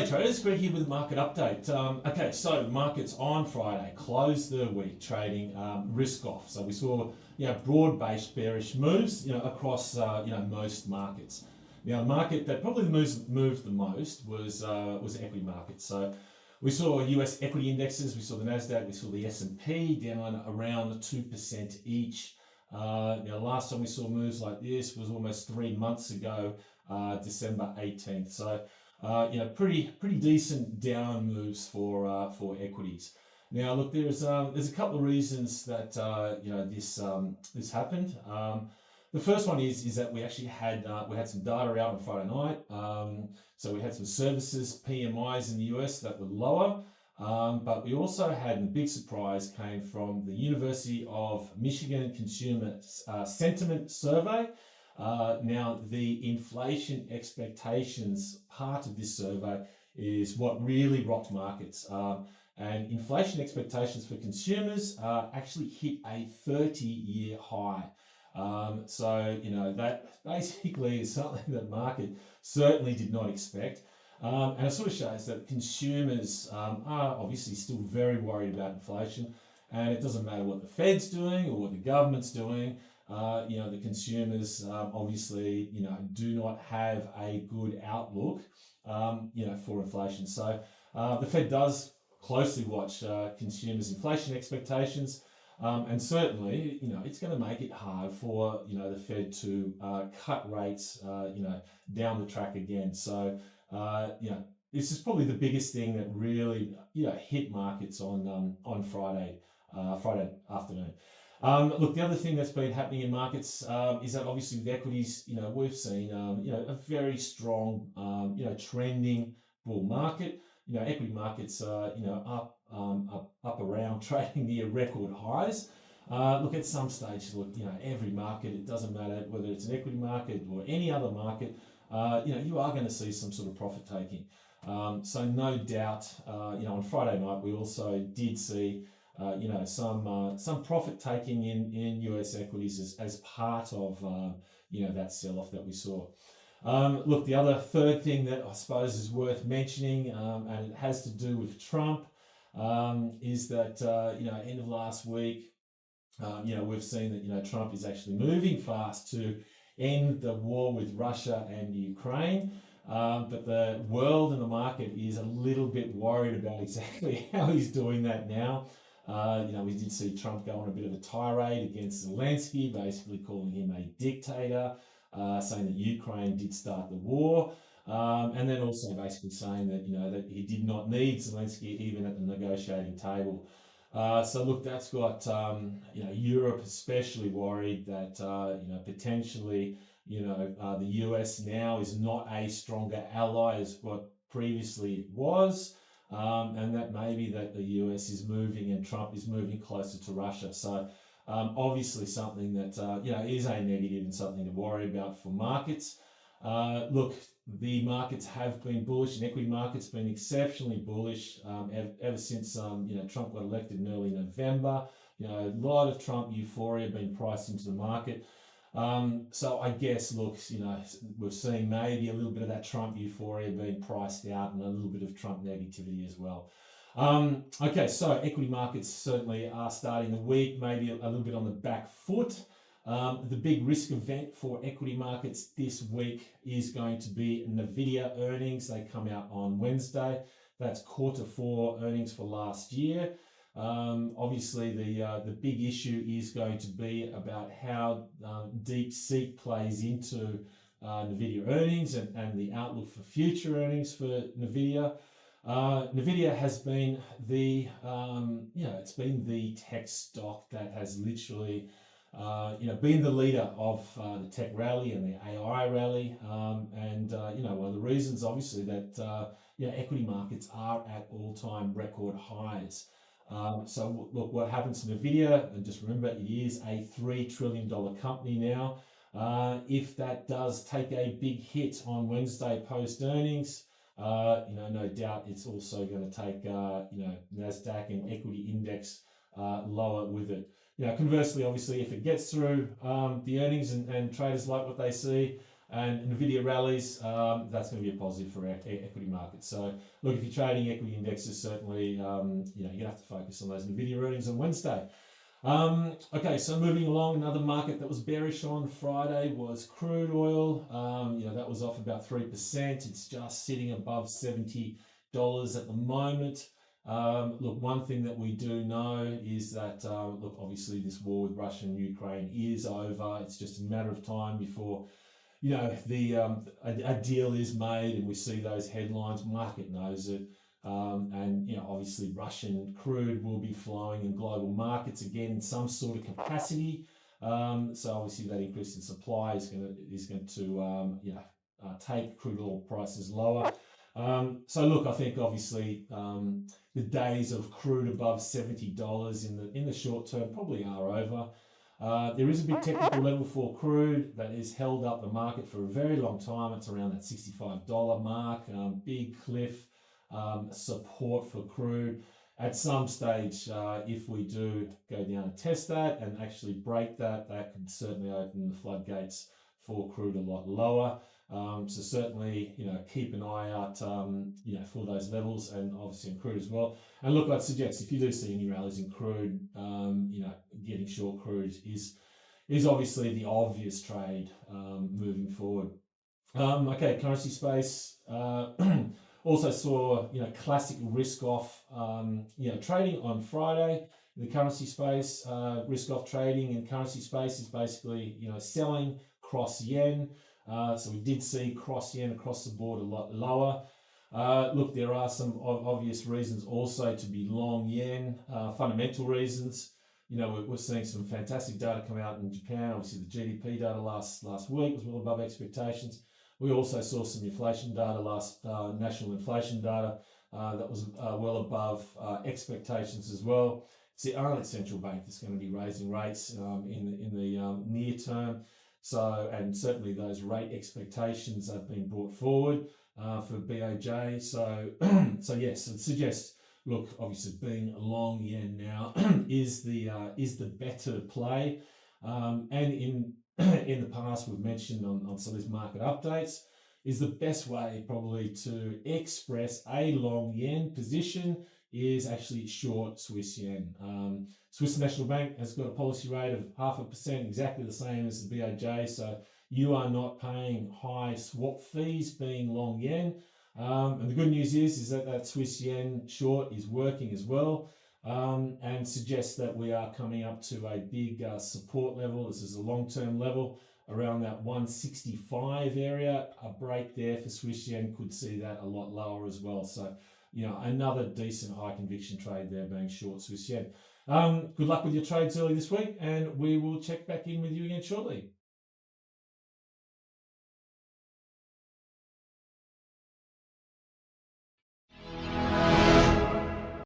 traders, Greg here with the market update. Okay, so markets on Friday closed the week trading risk off. So we saw broad-based bearish moves across most markets. Now the market that probably moved the most was equity markets. So we saw US equity indexes, we saw the Nasdaq, we saw the S&P down around 2% each. Last time we saw moves like this was almost 3 months ago, December 18th. So pretty decent down moves for equities. Now, look, there's a couple of reasons that this happened. The first one is that we actually had some data out on Friday night. So we had some services PMIs in the US that were lower, but we also had a big surprise came from the University of Michigan Consumer Sentiment Survey. Now, the inflation expectations part of this survey is what really rocked markets. And inflation expectations for consumers actually hit a 30-year high. That basically is something that market certainly did not expect. And it sort of shows that consumers are obviously still very worried about inflation. And it doesn't matter what the Fed's doing or what the government's doing. The consumers obviously, do not have a good outlook, for inflation. So the Fed does closely watch consumers' inflation expectations, and certainly, it's going to make it hard for the Fed to cut rates, down the track again. So this is probably the biggest thing that really hit markets on Friday afternoon. Look, the other thing that's been happening in markets is that obviously with equities, we've seen a very strong trending bull market. Equity markets up around trading near record highs. Look, at some stage, every market, it doesn't matter whether it's an equity market or any other market, you are going to see some sort of profit taking. So no doubt, on Friday night we also did see some profit taking in US equities as part of that sell-off that we saw. Look, the other third thing that I suppose is worth mentioning, and it has to do with Trump, is that end of last week, we've seen that Trump is actually moving fast to end the war with Russia and Ukraine. But the world and the market is a little bit worried about exactly how he's doing that now. We did see Trump go on a bit of a tirade against Zelensky, basically calling him a dictator, saying that Ukraine did start the war, and then also basically saying that that he did not need Zelensky even at the negotiating table. So look, that's got Europe especially worried that potentially the US now is not a stronger ally as what previously it was. And that maybe that the US is moving and Trump is moving closer to Russia. So obviously something that is a negative and something to worry about for markets. Look, the markets have been bullish, and equity markets been exceptionally bullish ever since Trump got elected in early November. A lot of Trump euphoria being priced into the market. So I guess, look, we're seeing maybe a little bit of that Trump euphoria being priced out and a little bit of Trump negativity as well. Okay, so equity markets certainly are starting the week, maybe a little bit on the back foot. The big risk event for equity markets this week is going to be Nvidia earnings. They come out on Wednesday. That's Q4 earnings for last year. Obviously, the big issue is going to be about how DeepSeek plays into Nvidia earnings and the outlook for future earnings for Nvidia. Nvidia has been it's been the tech stock that has literally been the leader of the tech rally and the AI rally. And one of the reasons, obviously, that equity markets are at all-time record highs. So look, what happens to Nvidia, and just remember, it is a $3 trillion company now. If that does take a big hit on Wednesday post earnings, no doubt it's also going to take Nasdaq and equity index lower with it. Conversely, obviously, if it gets through the earnings and traders like what they see, and Nvidia rallies, that's going to be a positive for equity markets. So look, if you're trading equity indexes, certainly you're going to have to focus on those Nvidia earnings on Wednesday. Okay, so moving along, another market that was bearish on Friday was crude oil. That was off about 3%. It's just sitting above $70 at the moment. Look, one thing that we do know is that, look, obviously this war with Russia and Ukraine is over. It's just a matter of time before, a deal is made and we see those headlines. Market knows it. Obviously Russian crude will be flowing in global markets again in some sort of capacity. So obviously that increase in supply is going to take crude oil prices lower. So look, I think obviously the days of crude above $70 in the short term probably are over. There is a big technical level for crude that has held up the market for a very long time. It's around that $65 mark, big cliff. Support for crude. At some stage, if we do go down and test that and actually break that, that could certainly open the floodgates for crude a lot lower. So certainly, keep an eye out, for those levels, and obviously in crude as well. And look, I'd suggest if you do see any rallies in crude, getting short crude is obviously the obvious trade moving forward. Okay, currency space. Also saw, classic risk off, trading on Friday in the currency space. Risk off trading in currency space is basically, selling cross yen. So we did see cross yen across the board a lot lower. Look, there are some obvious reasons also to be long yen, fundamental reasons. We're seeing some fantastic data come out in Japan. Obviously, the GDP data last week was well above expectations. We also saw some inflation data national inflation data that was well above expectations as well. It's the only central bank that's going to be raising rates in the near term. So, and certainly those rate expectations have been brought forward for BOJ. So, yes, it suggests, look, obviously being a long yen now is the better play. And in the past, we've mentioned on some of these market updates, is the best way probably to express a long yen position is actually short Swiss yen. Swiss National Bank has got a policy rate of 0.5%, exactly the same as the BOJ. So you are not paying high swap fees being long yen. And the good news is that Swiss yen short is working as well. And suggests that we are coming up to a big support level. This is a long-term level around that 165 area. A break there for Swiss yen could see that a lot lower as well. So, another decent high conviction trade there being short Swiss yen. Good luck with your trades early this week, and we will check back in with you again shortly.